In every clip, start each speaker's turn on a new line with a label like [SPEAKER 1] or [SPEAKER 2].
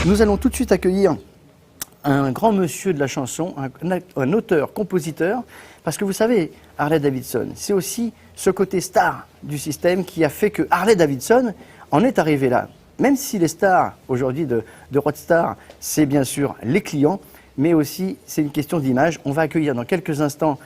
[SPEAKER 1] Nous allons tout de suite accueillir un grand monsieur de la chanson, un auteur-compositeur, parce que vous savez, Harley Davidson, c'est aussi ce côté star du système qui a fait que Harley Davidson en est arrivé là. Même si les stars aujourd'hui de Roadstar, c'est bien sûr les clients, mais aussi c'est une question d'image. On va accueillir dans quelques instants,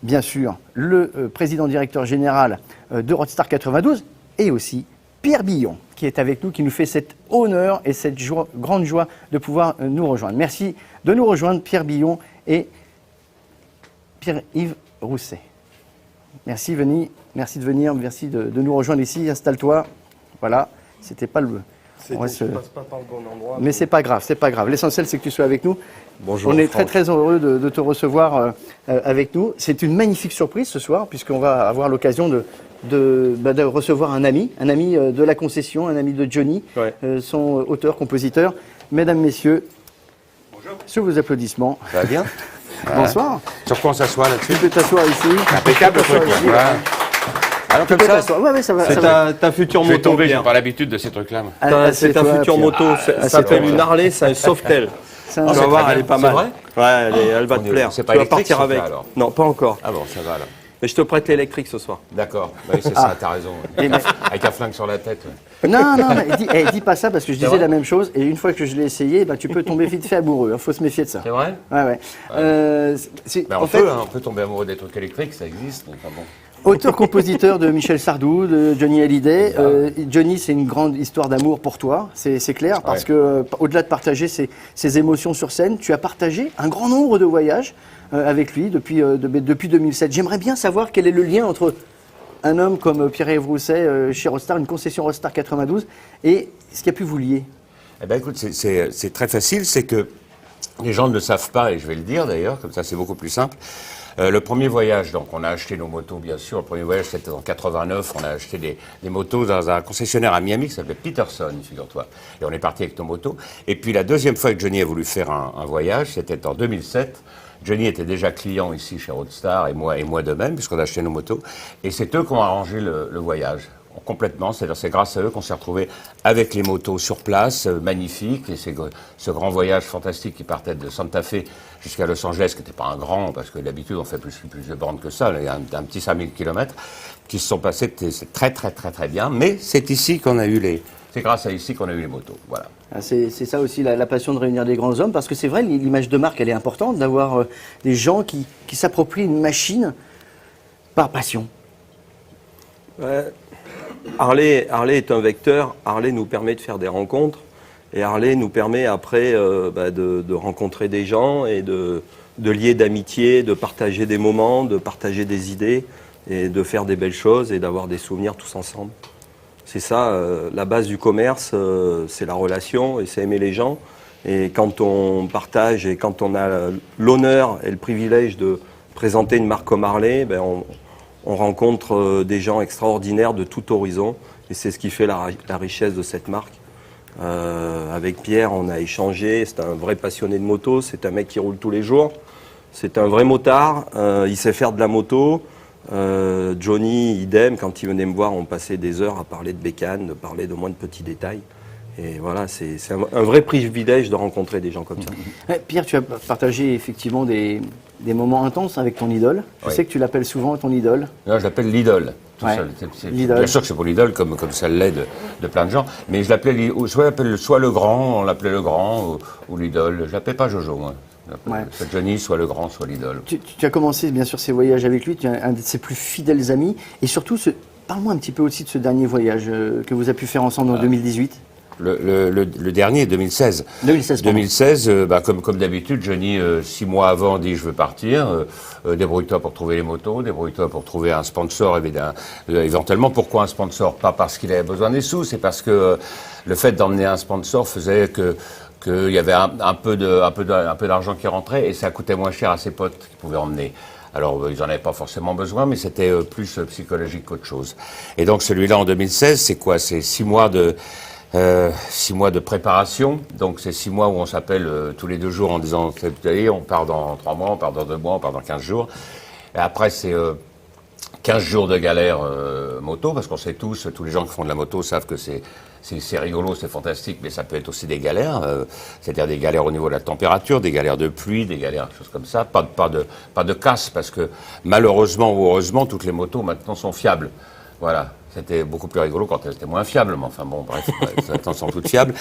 [SPEAKER 1] bien sûr, le président-directeur général de Roadstar 92 et aussi Pierre Billon, qui est avec nous, qui nous fait cet honneur et cette grande joie de pouvoir nous rejoindre. Merci de nous rejoindre, Pierre Billon et Pierre-Yves Rousset. Merci de venir, merci de nous rejoindre ici. Installe-toi. Voilà, c'était pas le...
[SPEAKER 2] On passe pas par le bon endroit.
[SPEAKER 1] Mais c'est pas grave, c'est pas grave. L'essentiel, c'est que tu sois avec nous.
[SPEAKER 2] Bonjour.
[SPEAKER 1] On est très heureux de te recevoir avec nous. C'est une magnifique surprise ce soir, puisqu'on va avoir l'occasion de recevoir un ami de la concession, un ami de Johnny,
[SPEAKER 2] ouais.
[SPEAKER 1] Son auteur-compositeur. Mesdames, messieurs,
[SPEAKER 3] bonjour.
[SPEAKER 1] Sous vos applaudissements.
[SPEAKER 3] Ça va bien?
[SPEAKER 1] Bonsoir.
[SPEAKER 3] Sur quoi on s'assoit là-dessus?
[SPEAKER 1] Tu peux t'asseoir ici.
[SPEAKER 3] Impeccable le truc. Alors
[SPEAKER 1] Tu
[SPEAKER 3] comme
[SPEAKER 1] peux
[SPEAKER 3] ça,
[SPEAKER 1] t'asseoir. Ouais, ça va.
[SPEAKER 2] C'est ta future
[SPEAKER 3] je vais
[SPEAKER 2] moto.
[SPEAKER 3] tomber, j'ai
[SPEAKER 2] Pierre.
[SPEAKER 3] pas l'habitude de ces trucs-là.
[SPEAKER 2] C'est ta future moto. Ça s'appelle une Harley, c'est un Softail. Tu vas voir, elle est pas mal.
[SPEAKER 3] C'est vrai?
[SPEAKER 2] Ouais, elle va te plaire.
[SPEAKER 3] C'est pas
[SPEAKER 2] tu vas
[SPEAKER 3] électrique,
[SPEAKER 2] partir
[SPEAKER 3] ça,
[SPEAKER 2] avec.
[SPEAKER 3] alors?
[SPEAKER 2] Non, pas encore.
[SPEAKER 3] Ah bon, ça va là.
[SPEAKER 2] Mais je te prête l'électrique ce soir.
[SPEAKER 3] D'accord, oui, c'est ça, t'as raison. Avec un flingue sur la tête. Ouais.
[SPEAKER 1] Non, mais dis pas ça parce que je disais la même chose et une fois que je l'ai essayé, tu peux tomber vite fait amoureux. Il faut se méfier de ça.
[SPEAKER 3] C'est vrai?
[SPEAKER 1] Ouais.
[SPEAKER 3] Ben, on peut tomber amoureux des trucs électriques, ça existe. Enfin, bon.
[SPEAKER 1] Auteur-compositeur de Michel Sardou, de Johnny Hallyday. Johnny, c'est une grande histoire d'amour pour toi, c'est clair, parce que au-delà de partager ses émotions sur scène, tu as partagé un grand nombre de voyages avec lui depuis 2007. J'aimerais bien savoir quel est le lien entre un homme comme Pierre-Yves Rousset chez Roadstar, une concession Roadstar 92, et ce qui a pu vous lier.
[SPEAKER 3] Eh ben, écoute, c'est très facile, c'est que les gens ne le savent pas, et je vais le dire d'ailleurs, comme ça c'est beaucoup plus simple. Le premier voyage, donc on a acheté nos motos bien sûr, le premier voyage c'était en 89, on a acheté des motos dans un concessionnaire à Miami qui s'appelait Peterson, figure-toi. Et on est parti avec nos motos. Et puis la deuxième fois que Johnny a voulu faire un voyage, c'était en 2007. Johnny était déjà client ici chez Roadstar et moi de même, puisqu'on a acheté nos motos. Et c'est eux qui ont arrangé le voyage. Complètement, c'est-à-dire c'est grâce à eux qu'on s'est retrouvés avec les motos sur place, magnifiques, et ce grand voyage fantastique qui partait de Santa Fe jusqu'à Los Angeles, qui n'était pas un grand, parce que d'habitude on fait plus de bornes que ça, il y a un petit 5000 km, qui se sont passés, c'est très bien, mais c'est ici qu'on a eu c'est grâce à ici qu'on a eu les motos, voilà.
[SPEAKER 1] C'est ça aussi la passion de réunir des grands hommes, parce que c'est vrai, l'image de marque elle est importante, d'avoir des gens qui s'approprient une machine par passion.
[SPEAKER 2] Ouais. Harley est un vecteur. Harley nous permet de faire des rencontres. Et Harley nous permet après de rencontrer des gens et de lier d'amitié, de partager des moments, de partager des idées et de faire des belles choses et d'avoir des souvenirs tous ensemble. C'est ça, la base du commerce, c'est la relation et c'est aimer les gens. Et quand on partage et quand on a l'honneur et le privilège de présenter une marque comme Harley, on rencontre des gens extraordinaires de tout horizon et c'est ce qui fait la richesse de cette marque. Avec Pierre, on a échangé, c'est un vrai passionné de moto, c'est un mec qui roule tous les jours, c'est un vrai motard, il sait faire de la moto. Johnny, idem, quand il venait me voir, on passait des heures à parler de bécane, de parler de moins de petits détails. Et voilà, c'est un vrai privilège de rencontrer des gens comme ça.
[SPEAKER 1] Pierre, tu as partagé effectivement des moments intenses avec ton idole. Je sais que tu l'appelles souvent ton idole.
[SPEAKER 3] Non, je l'appelle l'idole. Bien sûr que c'est pour l'idole, comme ça l'est de plein de gens. Mais je l'appelais soit le grand, on l'appelait le grand, ou l'idole. Je l'appelais pas Jojo, moi. Soit Johnny, soit le grand, soit l'idole. Tu
[SPEAKER 1] as commencé bien sûr ces voyages avec lui, tu es un de ses plus fidèles amis. Et surtout, parle-moi un petit peu aussi de ce dernier voyage que vous avez pu faire ensemble en 2018.
[SPEAKER 3] Le dernier, 2016. 2016, comme d'habitude, Johnny, 6 mois avant, dit je veux partir, débrouille-toi pour trouver les motos, débrouille-toi pour trouver un sponsor, éventuellement. Pourquoi un sponsor? Pas parce qu'il avait besoin des sous, c'est parce que le fait d'emmener un sponsor faisait qu'il y avait un peu d'argent qui rentrait et ça coûtait moins cher à ses potes qui pouvaient emmener. Alors, ils n'en avaient pas forcément besoin, mais c'était plus psychologique qu'autre chose. Et donc, celui-là, en 2016, c'est quoi? C'est 6 mois de 6 mois de préparation, donc c'est 6 mois où on s'appelle tous les 2 jours en disant on part dans 3 mois, on part dans 2 mois, on part dans 15 jours. Et après c'est 15 jours de galère moto, parce qu'on sait tous les gens qui font de la moto savent que c'est rigolo, c'est fantastique, mais ça peut être aussi des galères, c'est-à-dire des galères au niveau de la température, des galères de pluie, des galères, choses comme ça, pas de casse, parce que malheureusement ou heureusement, toutes les motos maintenant sont fiables. Voilà. C'était beaucoup plus rigolo quand elles étaient moins fiables, mais enfin bon, bref, elles sont toutes fiables.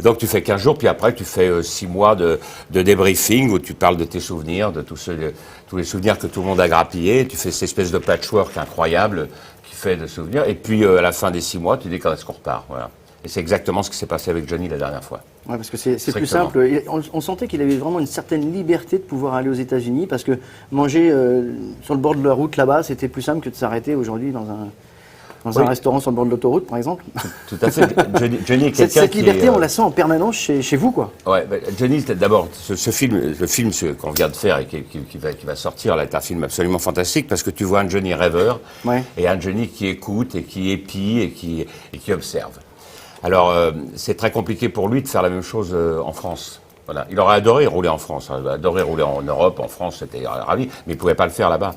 [SPEAKER 3] Donc tu fais 15 jours, puis après tu fais 6 mois de débriefing où tu parles de tes souvenirs, de tous les souvenirs que tout le monde a grappillés. Tu fais cette espèce de patchwork incroyable qui fait de souvenirs. Et puis à la fin des 6 mois, tu dis quand est-ce qu'on repart. Voilà. Et c'est exactement ce qui s'est passé avec Johnny la dernière fois.
[SPEAKER 1] Ouais, parce que c'est plus simple. On sentait qu'il avait vraiment une certaine liberté de pouvoir aller aux États-Unis, parce que manger sur le bord de la route là-bas, c'était plus simple que de s'arrêter aujourd'hui dans un restaurant sur le bord de l'autoroute, par exemple.
[SPEAKER 3] Tout à fait. Johnny est quelqu'un
[SPEAKER 1] cette liberté, on la sent en permanence chez vous, quoi.
[SPEAKER 3] Ouais, Johnny, d'abord, ce film qu'on vient de faire et qui va sortir, là, est un film absolument fantastique, parce que tu vois un Johnny rêveur, et un Johnny qui écoute et qui épie et qui observe. Alors, c'est très compliqué pour lui de faire la même chose en France. Voilà. Il aurait adoré rouler en France, adoré rouler en Europe, en France, c'était ravi, mais il pouvait pas le faire là-bas.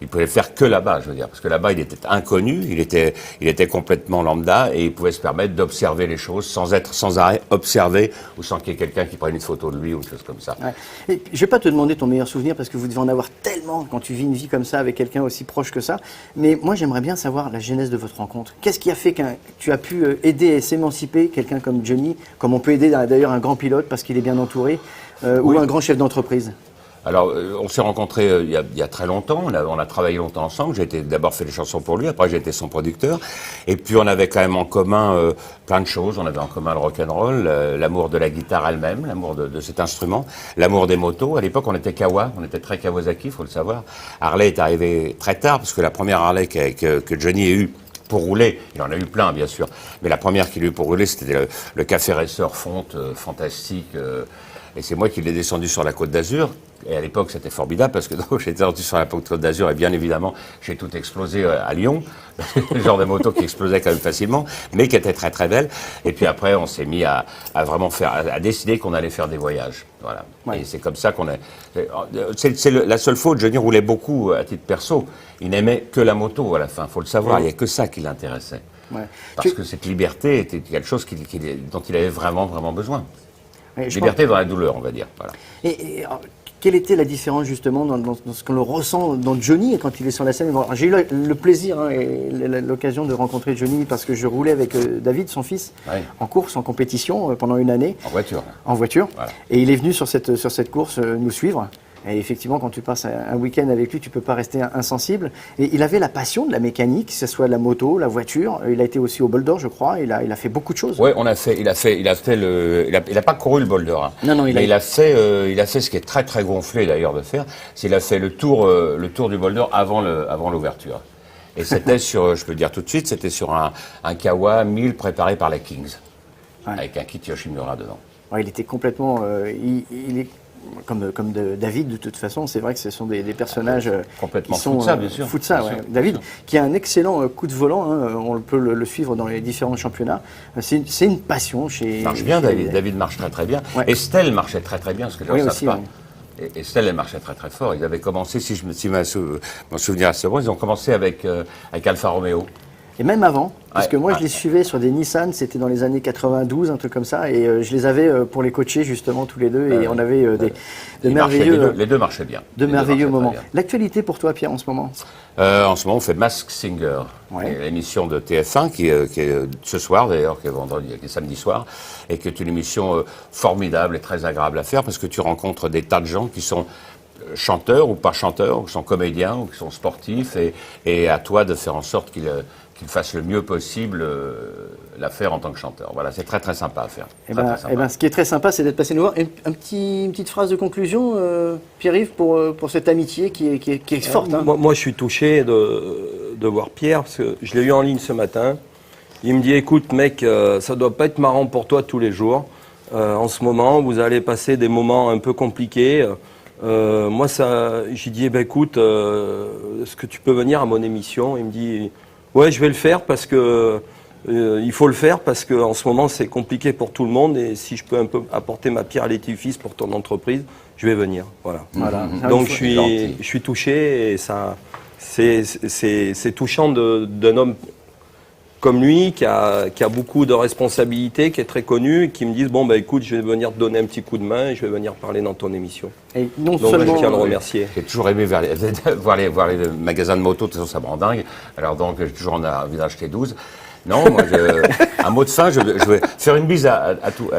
[SPEAKER 3] Il pouvait le faire que là-bas, je veux dire, parce que là-bas, il était inconnu, il était complètement lambda, et il pouvait se permettre d'observer les choses sans être sans arrêt observé, ou sans qu'il y ait quelqu'un qui prenne une photo de lui, ou une chose comme ça.
[SPEAKER 1] Ouais. Et je vais pas te demander ton meilleur souvenir, parce que vous devez en avoir tellement quand tu vis une vie comme ça, avec quelqu'un aussi proche que ça, mais moi, j'aimerais bien savoir la genèse de votre rencontre. Qu'est-ce qui a fait que tu as pu aider à s'émanciper quelqu'un comme Johnny, comme on peut aider d'ailleurs un grand pilote, parce qu'il est bien entouré, ou un grand chef d'entreprise?
[SPEAKER 3] Alors, on s'est rencontrés il y a très longtemps, on a travaillé longtemps ensemble, j'ai d'abord fait les chansons pour lui, après j'ai été son producteur, et puis on avait quand même en commun plein de choses, on avait en commun le rock'n'roll, l'amour de la guitare elle-même, l'amour de cet instrument, l'amour des motos. À l'époque, on était Kawa, on était très Kawasaki, faut le savoir. Harley est arrivé très tard, parce que la première Harley que Johnny ait eue pour rouler, il en a eu plein bien sûr, mais la première qu'il a eu pour rouler, c'était le Café Racer Fonte, fantastique, et c'est moi qui l'ai descendu sur la Côte d'Azur. Et à l'époque, c'était formidable parce que j'étais descendu sur la Côte d'Azur et bien évidemment, j'ai tout explosé à Lyon. Le genre de moto qui explosait quand même facilement, mais qui était très très belle. Et puis après, on s'est mis à vraiment à décider qu'on allait faire des voyages. Voilà. Ouais. Et c'est comme ça qu'on a. C'est la seule faute. Johnny roulait beaucoup à titre perso. Il n'aimait que la moto à la fin. Faut le savoir. Il n'y a que ça qui l'intéressait. Ouais. Parce que cette liberté était quelque chose dont il avait vraiment vraiment besoin. Ouais, liberté dans la douleur, on va dire. Voilà.
[SPEAKER 1] Alors, quelle était la différence justement dans ce qu'on le ressent dans Johnny quand il est sur la scène? Bon, j'ai eu le plaisir et l'occasion de rencontrer Johnny parce que je roulais avec David, son fils, en course, en compétition pendant une année.
[SPEAKER 3] En voiture.
[SPEAKER 1] En voiture. Voilà. Et il est venu sur cette course nous suivre. Et effectivement, quand tu passes un week-end avec lui, tu peux pas rester insensible. Et il avait la passion de la mécanique, que ce soit la moto, la voiture. Il a été aussi au Bol d'Or, je crois. Il a fait beaucoup de choses.
[SPEAKER 3] Oui, il a pas couru le Bol d'Or. Hein.
[SPEAKER 1] Non,
[SPEAKER 3] il a fait ce qui est très très gonflé d'ailleurs de faire. C'est il a fait le tour du Bol d'Or avant l'ouverture. Et c'était je peux le dire tout de suite, c'était sur un Kawa 1000 préparé par la Kings, avec un kit Yoshimura dedans.
[SPEAKER 1] Ouais, il était complètement, il est comme David, de toute façon, c'est vrai que ce sont des personnages
[SPEAKER 3] complètement
[SPEAKER 1] qui sont
[SPEAKER 3] fous de ça, bien sûr.
[SPEAKER 1] Fous de ça,
[SPEAKER 3] bien
[SPEAKER 1] ouais.
[SPEAKER 3] sûr.
[SPEAKER 1] David, qui a un excellent coup de volant, hein, on peut le suivre dans les différents championnats. C'est une passion chez.
[SPEAKER 3] Il marche bien, David marche très très bien. Ouais. Estelle marchait très très bien, parce que je ne savais pas. Ouais. Estelle, elle marchait très très fort. Ils avaient commencé, si mon souvenir est bon, ils ont commencé avec Alfa Romeo.
[SPEAKER 1] Et même avant, parce que moi je les suivais sur des Nissan, c'était dans les années 92, un truc comme ça, et je les avais pour les coacher justement tous les deux, et on avait de merveilleux...
[SPEAKER 3] Les deux marchaient bien.
[SPEAKER 1] De merveilleux moments. L'actualité pour toi, Pierre, en ce moment?
[SPEAKER 3] En ce moment, on fait Masked Singer, l'émission de TF1, qui est ce soir d'ailleurs, qui est samedi soir, et qui est une émission formidable et très agréable à faire, parce que tu rencontres des tas de gens qui sont chanteurs ou pas chanteurs, ou qui sont comédiens, ou qui sont sportifs, et à toi de faire en sorte qu'ils fassent le mieux possible l'affaire en tant que chanteur. Voilà, c'est très très sympa à faire.
[SPEAKER 1] Ce qui est très sympa, c'est d'être passé nous voir. Une petite phrase de conclusion, Pierre-Yves, pour cette amitié qui est forte. Hein.
[SPEAKER 2] Moi, je suis touché de voir Pierre, parce que je l'ai eu en ligne ce matin. Il me dit, écoute mec, ça doit pas être marrant pour toi tous les jours. En ce moment, vous allez passer des moments un peu compliqués. Moi, j'ai dit, écoute, est-ce que tu peux venir à mon émission? Il me dit, ouais, je vais le faire parce que il faut le faire parce que en ce moment c'est compliqué pour tout le monde et si je peux un peu apporter ma pierre à l'édifice pour ton entreprise, je vais venir. Voilà. Donc je suis touché et ça c'est touchant d'un homme comme lui, qui a beaucoup de responsabilités, qui est très connu, et qui me disent, bon, bah écoute, je vais venir te donner un petit coup de main et je vais venir parler dans ton émission.
[SPEAKER 1] Et non
[SPEAKER 2] Donc
[SPEAKER 1] seulement,
[SPEAKER 2] je tiens à le remercier.
[SPEAKER 3] J'ai toujours aimé voir les magasins de motos, de toute façon ça me rend dingue. Alors donc j'ai toujours envie d'acheter 12. Non, moi, un mot de fin, je vais faire une bise à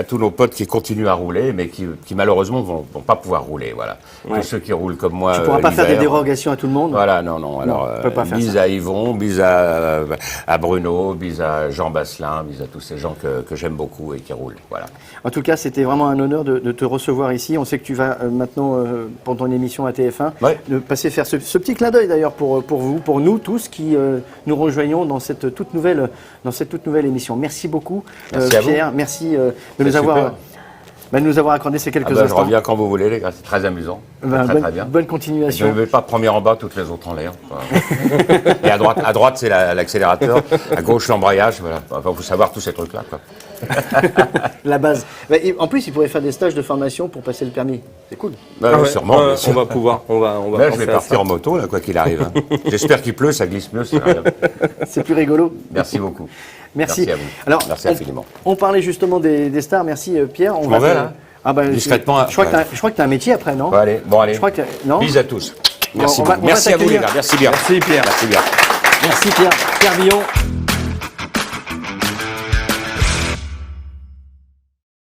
[SPEAKER 3] tous nos potes qui continuent à rouler, mais qui malheureusement vont pas pouvoir rouler, voilà.
[SPEAKER 1] Ouais.
[SPEAKER 3] Tous ceux qui roulent comme moi.
[SPEAKER 1] tu pourras pas faire des
[SPEAKER 3] l'hiver.
[SPEAKER 1] dérogations à tout le monde.
[SPEAKER 3] Voilà, non. Alors,
[SPEAKER 1] on peut pas faire
[SPEAKER 3] bise
[SPEAKER 1] ça.
[SPEAKER 3] à Yvon, bise à Bruno, bise à Jean Basselin, bise à tous ces gens que j'aime beaucoup et qui roulent, voilà.
[SPEAKER 1] En tout cas, c'était vraiment un honneur de te recevoir ici. On sait que tu vas maintenant, pour ton émission à TF1,
[SPEAKER 3] Ouais.
[SPEAKER 1] de passer faire ce petit clin d'œil d'ailleurs pour vous, pour nous tous qui nous rejoignons dans cette toute nouvelle émission. Merci beaucoup,
[SPEAKER 3] Merci à vous.
[SPEAKER 1] Pierre. Merci de
[SPEAKER 3] C'est
[SPEAKER 1] nous avoir,
[SPEAKER 3] super.
[SPEAKER 1] de nous avoir accordé ces quelques
[SPEAKER 3] Je
[SPEAKER 1] instants.
[SPEAKER 3] reviens quand vous voulez, les gars, c'est très amusant. Très bien.
[SPEAKER 1] Bonne
[SPEAKER 3] Je
[SPEAKER 1] continuation.
[SPEAKER 3] ne vais pas premier en bas, toutes les autres en l'air. Et à droite c'est l'accélérateur, à gauche l'embrayage, voilà. Enfin, faut savoir tous ces trucs-là, quoi.
[SPEAKER 1] La base. En plus, il pourrait faire des stages de formation pour passer le permis. C'est cool.
[SPEAKER 3] Ouais,
[SPEAKER 2] Ouais,
[SPEAKER 3] sûrement. bien
[SPEAKER 2] on
[SPEAKER 3] sûr.
[SPEAKER 2] va pouvoir, on va
[SPEAKER 3] Là, je
[SPEAKER 2] penser
[SPEAKER 3] vais
[SPEAKER 2] à
[SPEAKER 3] partir
[SPEAKER 2] ça.
[SPEAKER 3] en moto, là, quoi qu'il arrive. Hein. J'espère qu'il pleut, ça glisse mieux. C'est rien.
[SPEAKER 1] C'est plus rigolo.
[SPEAKER 3] Merci beaucoup.
[SPEAKER 1] Merci.
[SPEAKER 3] Merci à vous.
[SPEAKER 1] Alors,
[SPEAKER 3] Merci infiniment.
[SPEAKER 1] on parlait justement des stars. Merci Pierre. On
[SPEAKER 3] m'en vais,
[SPEAKER 1] te-
[SPEAKER 3] là
[SPEAKER 1] Ah bah,
[SPEAKER 3] Discrètement,
[SPEAKER 1] Je crois
[SPEAKER 3] ouais.
[SPEAKER 1] que tu as un métier après, non?
[SPEAKER 3] Bon, allez.
[SPEAKER 1] Je crois que non.
[SPEAKER 3] Bis à tous. Merci
[SPEAKER 1] on va-
[SPEAKER 3] beaucoup.
[SPEAKER 1] on va
[SPEAKER 3] Merci à vous, les
[SPEAKER 1] t'accueillir.
[SPEAKER 3] gars. Merci bien.
[SPEAKER 2] Merci, Pierre.
[SPEAKER 3] Merci bien.
[SPEAKER 1] Merci Pierre. Pierre Villon.